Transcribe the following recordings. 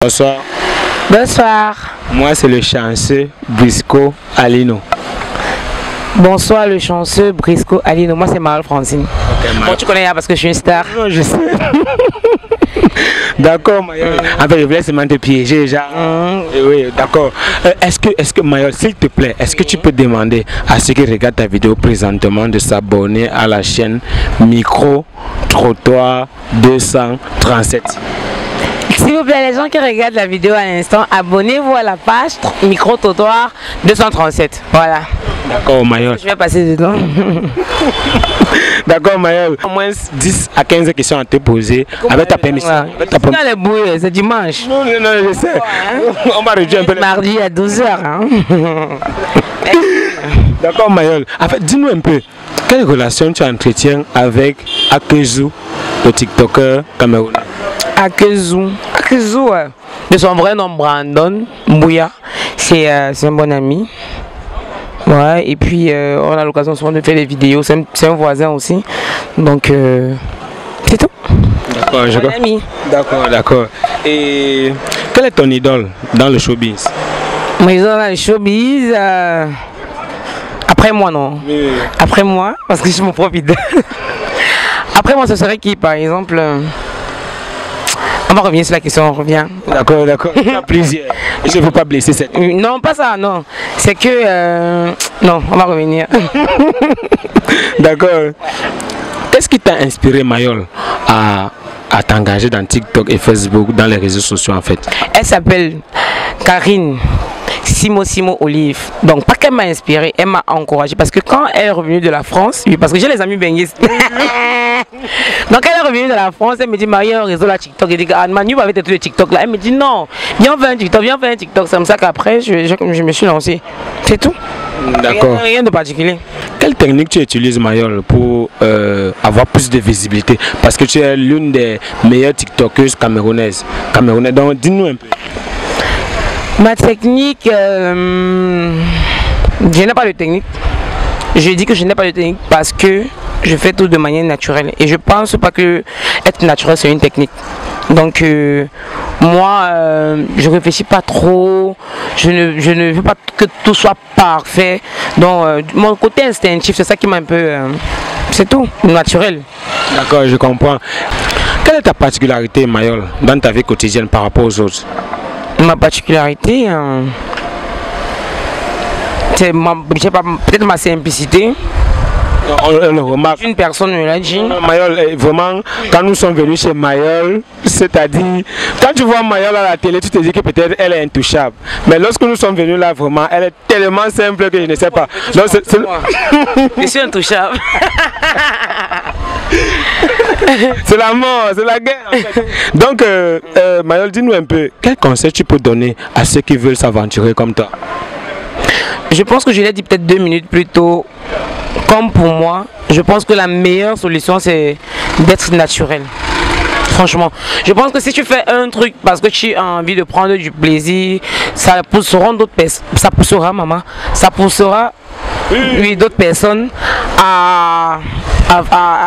Bonsoir. Bonsoir. Moi, c'est le chanceux Brisco Alino. Bonsoir, le chanceux Brisco Alino. Moi, c'est Marie Francine. Okay, bon, tu connais parce que je suis une star. Non, je sais. D'accord, Mayol. En fait, je voulais seulement te piéger, genre. Oui, d'accord. Est-ce que Mayol, s'il te plaît, est-ce que tu peux demander à ceux qui regardent ta vidéo présentement de s'abonner à la chaîne Micro Trottoir 237? S'il vous plaît, les gens qui regardent la vidéo à l'instant, abonnez-vous à la page Micro Trottoir 237. Voilà. D'accord, Mayol. Je vais passer dedans. D'accord, Mayol. Au moins 10 à 15 questions à te poser avec ta permission. Dans les bouilles, c'est dimanche. Non, je sais. Ouais, on va réduire un peu. Mardi à 12h. Hein. D'accord, Mayol. En fait, dis-nous un peu, quelle relation tu entretiens avec Akezu, le TikToker camerounais? Akezu, ouais. De son vrai nom, Brandon Mbouya. C'est un bon ami. Ouais, et puis on a l'occasion souvent de faire des vidéos. C'est un voisin aussi. Donc, c'est tout. D'accord, je comprends. D'accord. Et quel est ton idole dans le showbiz? Mon idole dans le showbiz, après moi, non. Oui. Après moi, parce que je suis mon propre idole. Après moi, ce serait qui, par exemple? On va revenir sur la question, on revient. D'accord. Il y a plusieurs. Je ne veux pas blesser cette. Non, pas ça, non. C'est que... non, on va revenir. D'accord. Qu'est-ce qui t'a inspiré, Mayol, à t'engager dans TikTok et Facebook, dans les réseaux sociaux en fait? Elle s'appelle Karine Simo Olive. Donc, pas qu'elle m'a inspiré, elle m'a encouragé. Parce que quand elle est revenue de la France, oui, parce que j'ai les amis benguistes. Donc, elle est revenue de la France, elle me dit, Marie, un réseau là, TikTok. Elle dit, ah, Manu va avec tes trucs de TikTok là. Elle me dit, non, viens faire un TikTok. C'est comme ça qu'après, je me suis lancé. C'est tout. D'accord. Rien de particulier. Quelle technique tu utilises, Mayol, pour avoir plus de visibilité? Parce que tu es l'une des meilleures TikTokeuses camerounaises. Donc, dis-nous un peu. Ma technique, je n'ai pas de technique. Je dis que je n'ai pas de technique parce que je fais tout de manière naturelle. Et je pense pas que être naturel, c'est une technique. Donc, moi, je réfléchis pas trop. Je ne veux pas que tout soit parfait. Donc, mon côté instinctif, c'est ça qui m'a un peu... c'est tout, naturel. D'accord, je comprends. Quelle est ta particularité, Mayol, dans ta vie quotidienne par rapport aux autres? Ma particularité, c'est peut-être ma simplicité. On le remarque. Une personne me l'a dit. Mayol, vraiment, quand nous sommes venus chez Mayol, c'est-à-dire, quand tu vois Mayol à la télé, tu te dis que peut-être elle est intouchable. Mais lorsque nous sommes venus là, vraiment, elle est tellement simple que je ne sais pas. Donc, je suis intouchable. C'est la mort, c'est la guerre en fait. Donc, Mayol, dis-nous un peu, quel conseil tu peux donner à ceux qui veulent s'aventurer comme toi? Je pense que je l'ai dit peut-être 2 minutes plus tôt. Comme pour moi, je pense que la meilleure solution, c'est d'être naturel. Franchement, je pense que si tu fais un truc parce que tu as envie de prendre du plaisir, ça poussera d'autres personnes, ça poussera maman, ça poussera d'autres personnes à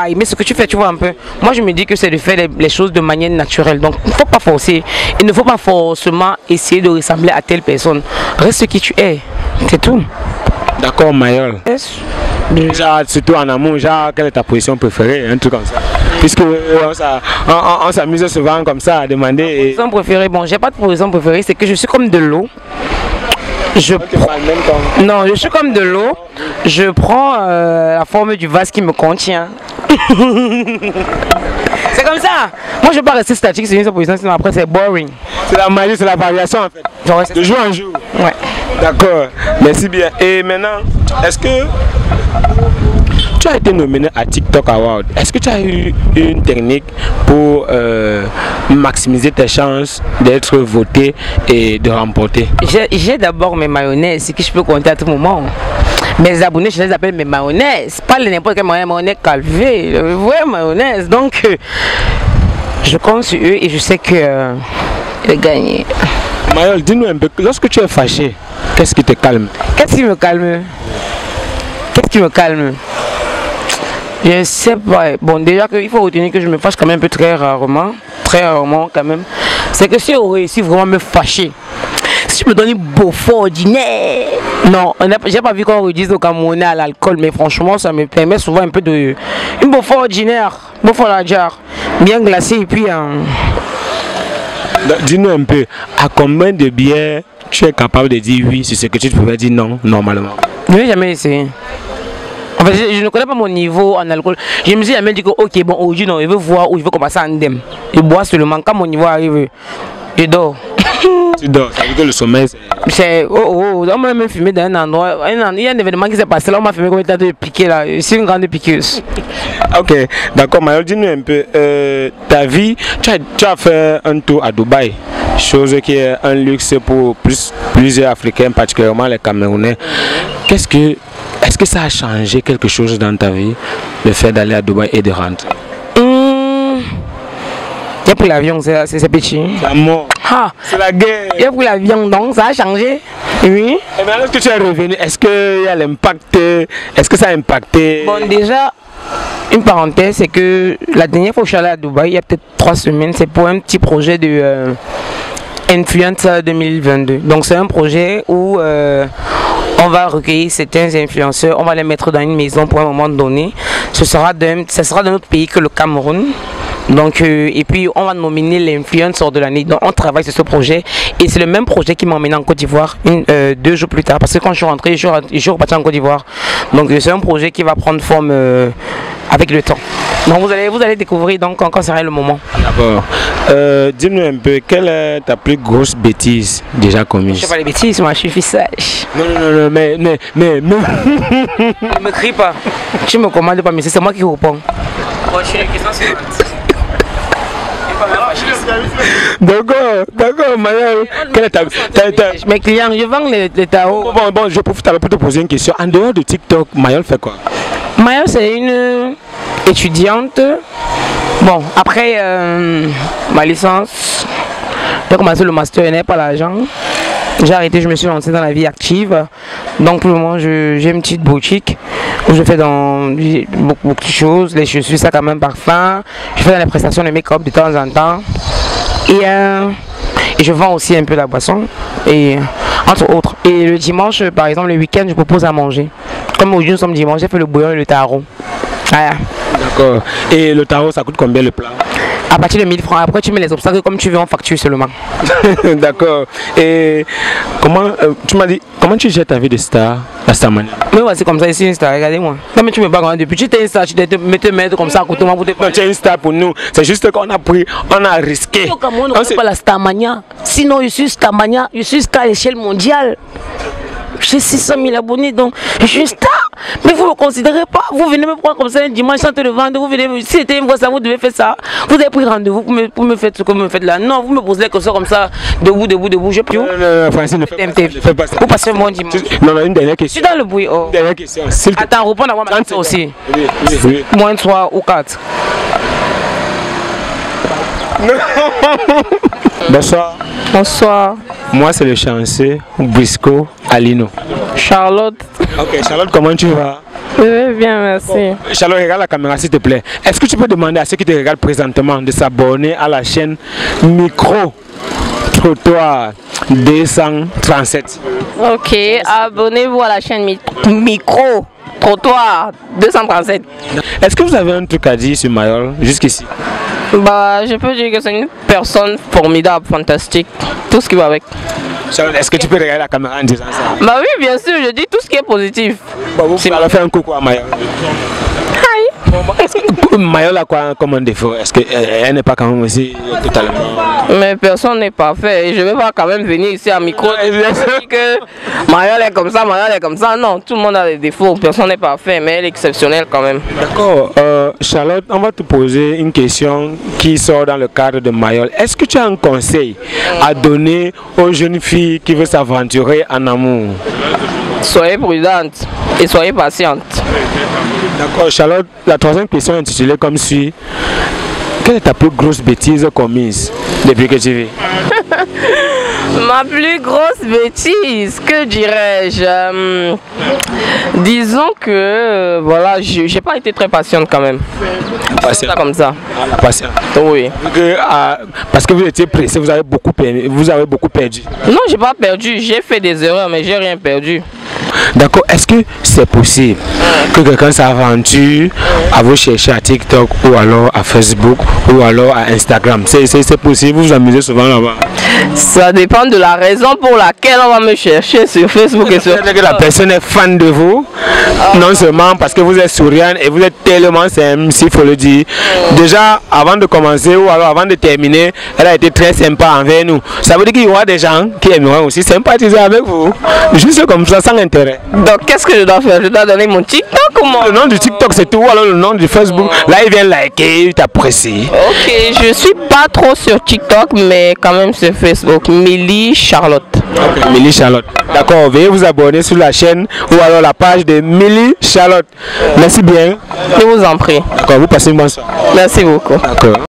aimer ce que tu fais, tu vois un peu. Moi je me dis que c'est de faire les choses de manière naturelle. Donc il ne faut pas forcer, il ne faut pas forcément essayer de ressembler à telle personne. Reste qui tu es, c'est tout. D'accord, Mayol. Genre, surtout en amour, genre, quelle est ta position préférée, un truc comme ça? Puisque on s'amuse souvent comme ça à demander. Ma position préférée, bon, j'ai pas de position préférée, c'est que je suis comme de l'eau. Non, je suis comme de l'eau. Je prends la forme du vase qui me contient. C'est comme ça. Moi je ne veux pas rester statique sur une seule position, sinon après c'est boring. C'est la magie, c'est la variation en fait. Genre, de jour en jour. Ouais. D'accord, merci bien. Et maintenant, est-ce que tu as été nominé à TikTok Award? Est-ce que tu as eu une technique pour maximiser tes chances d'être voté et de remporter? J'ai d'abord mes mayonnaises que je peux compter à tout moment. Mes abonnés, je les appelle mes mayonnaises. Pas n'importe quelle mayonnaise calvée, vraie mayonnaise. Donc, je compte sur eux et je sais que je vais gagner. Mayol, dis-nous un peu, lorsque tu es fâché, qu'est-ce qui te calme? Qu'est-ce qui me calme? Je sais pas. Bon, déjà qu'il faut retenir que je me fâche quand même un peu très rarement quand même. c'est que si on réussit vraiment à me fâcher, si tu me donnes une beaufort ordinaire, non, j'ai pas vu qu'on redise au Camerounais à l'alcool, mais franchement, ça me permet souvent un peu de. Une beaufort ordinaire, beaufort la jarre, bien glacée et puis. Dis-nous un peu, à combien de bières tu es capable de dire oui sur ce que tu pouvais dire non normalement? Je n'ai jamais essayé. En fait, je ne connais pas mon niveau en alcool. Je me suis jamais dit que, ok, bon, aujourd'hui, non, je veux voir où je veux commencer à indemne. Je bois seulement. Quand mon niveau arrive, je dors. Tu dors, ça veut dire que le sommeil c'est. On m'a même filmé dans un endroit. Il y a un événement qui s'est passé là, on m'a filmé comme il était de piquer là. Je suis une grande piqueuse. Ok, d'accord, Mayol, dis-nous un peu. Ta vie, tu as fait un tour à Dubaï, chose qui est un luxe pour plusieurs Africains, particulièrement les Camerounais. Est-ce que ça a changé quelque chose dans ta vie, le fait d'aller à Dubaï et de rentrer? J'ai pris l'avion, c'est petit. C'est mort. C'est la guerre. J'ai pris l'avion, donc ça a changé. Oui. Et maintenant que tu es revenu, est-ce qu'il y a l'impact? Est-ce que ça a impacté? Bon, déjà, une parenthèse, c'est que la dernière fois que je suis allé à Dubaï, il y a peut-être 3 semaines, c'est pour un petit projet de Influence 2022. Donc c'est un projet où on va recueillir certains influenceurs, on va les mettre dans une maison pour un moment donné. Ce sera d'un autre pays que le Cameroun. Donc, et puis on va nominer l'influenceur de l'année. Donc on travaille sur ce projet et c'est le même projet qui m'a emmené en Côte d'Ivoire 2 jours plus tard. Parce que quand je suis rentré, je suis reparti en Côte d'Ivoire. Donc c'est un projet qui va prendre forme avec le temps. Donc vous allez découvrir donc quand sera le moment. D'accord. Dis-nous un peu, quelle est ta plus grosse bêtise déjà commise? Je ne fais pas les bêtises, moi je suis sage. Non, mais. Ne me crie pas. Tu me commandes pas, mais c'est moi qui réponds. Moi je suis une question suivante. D'accord, Mayol. Quelle est ta... Mes clients, je vends les tarots. Bon, je profite pour te poser une question. En dehors de TikTok, Mayol fait quoi? Mayol, c'est une étudiante. Bon, après ma licence, j'ai commencé le master, je n'avais pas l'argent. J'ai arrêté, je me suis lancé dans la vie active. Donc pour le moment, j'ai une petite boutique où je fais beaucoup de choses, les chaussures, sacs à main, parfum. Je fais dans les prestations de make-up de temps en temps. Et je vends aussi un peu la boisson, et entre autres. Et le dimanche, par exemple, le week-end, je propose à manger. Comme aujourd'hui nous sommes dimanche, j'ai fait le bouillon et le tarot. Voilà. D'accord. Et le tarot, ça coûte combien le plat? À partir de 1000 francs. Après, tu mets les obstacles comme tu veux en facture seulement. D'accord. Et comment, tu m'as dit, comment tu gères ta vie de star, la Starmania? Mais ouais, c'est comme ça ici, une star, regardez-moi. Non, mais tu me bats quand depuis tu es une star, tu dois te mettre comme ça à côté de moi pour te faire. Non, tu es une star pour nous. C'est juste qu'on a pris, on a risqué. Au Cameroun, on ne pas la Starmania. Sinon, je suis Starmania, je suis star à l'échelle mondiale. J'ai 600 000 abonnés, donc je suis une star. Mais vous ne le considérez pas. Vous venez me prendre comme ça un dimanche, chanter le vendre. Vous venez, si c'était une fois ça, vous devez faire ça. Vous avez pris rendez-vous pour me faire ce que vous me faites là. Non, vous me posez quelque chose comme ça, debout. Je peux. Non, Francine, ne fais pas ça. Vous passez mon dimanche. Non, une dernière question. Je suis dans le bruit. Oh. Une dernière question. Attends, réponds à moi ma question aussi. Oui. Moins 3 ou 4. Bonsoir. Bonsoir. Moi, c'est le chanceux Brisco Alino. Charlotte. Ok, Charlotte, comment tu vas? Je vais bien, merci. Bon, Charlotte, regarde la caméra s'il te plaît. Est-ce que tu peux demander à ceux qui te regardent présentement de s'abonner à la chaîne Micro Trottoir 237? Ok, abonnez-vous à la chaîne Micro Trottoir 237. Est-ce que vous avez un truc à dire sur Mayol jusqu'ici? Bah, je peux dire que c'est une personne formidable, fantastique, tout ce qui va avec. Charlotte, est-ce que tu peux regarder la caméra en disant ça? Bah oui, bien sûr, je dis tout ce qui est positif. Bon, vous allez faire un coucou à Mayol. Hi. Est-ce que Mayol a quoi comme un défaut? Est-ce qu'elle n'est pas quand même aussi totalement... Mais personne n'est parfait. Et je ne vais pas quand même venir ici à micro et dire que Mayol est comme ça, Non, tout le monde a des défauts. Personne n'est parfait, mais elle est exceptionnelle quand même. D'accord. Charlotte, on va te poser une question qui sort dans le cadre de Mayol. Est-ce que tu as un conseil à donner aux jeunes filles qui veulent s'aventurer en amour? Soyez prudente et soyez patiente. D'accord, Charlotte, la troisième question est intitulée comme suit. Quelle est ta plus grosse bêtise commise depuis que tu vis? Ma plus grosse bêtise, que dirais-je? Disons que voilà, j'ai pas été très patiente quand même. Patiente. Comme ça. Patiente. Oui. Parce que vous étiez pressé, vous avez beaucoup perdu. Non, j'ai pas perdu. J'ai fait des erreurs, mais j'ai rien perdu. D'accord. Est-ce que c'est possible que quelqu'un s'aventure à vous chercher à TikTok ou alors à Facebook ou alors à Instagram? C'est possible, vous vous amusez souvent là-bas? Ça dépend de la raison pour laquelle on va me chercher sur Facebook et sur TikTok. Que la personne est fan de vous, non seulement parce que vous êtes souriante et vous êtes tellement simple, s'il faut le dire. Déjà, avant de commencer ou alors avant de terminer, elle a été très sympa envers nous. Ça veut dire qu'il y aura des gens qui aimeront aussi sympathiser avec vous, juste comme ça, sans intérêt. Donc, qu'est-ce que je dois faire? Je dois donner mon TikTok ou mon... Le nom du TikTok, c'est tout, alors le nom du Facebook. Là, il vient liker, il t'apprécie. Ok, je suis pas trop sur TikTok, mais quand même sur Facebook. Milly Charlotte. Okay. Milly Charlotte. D'accord, veuillez vous abonner sur la chaîne ou alors la page de Milly Charlotte. Merci bien. Je vous en prie. D'accord, vous passez une bonne soirée. Merci beaucoup. D'accord.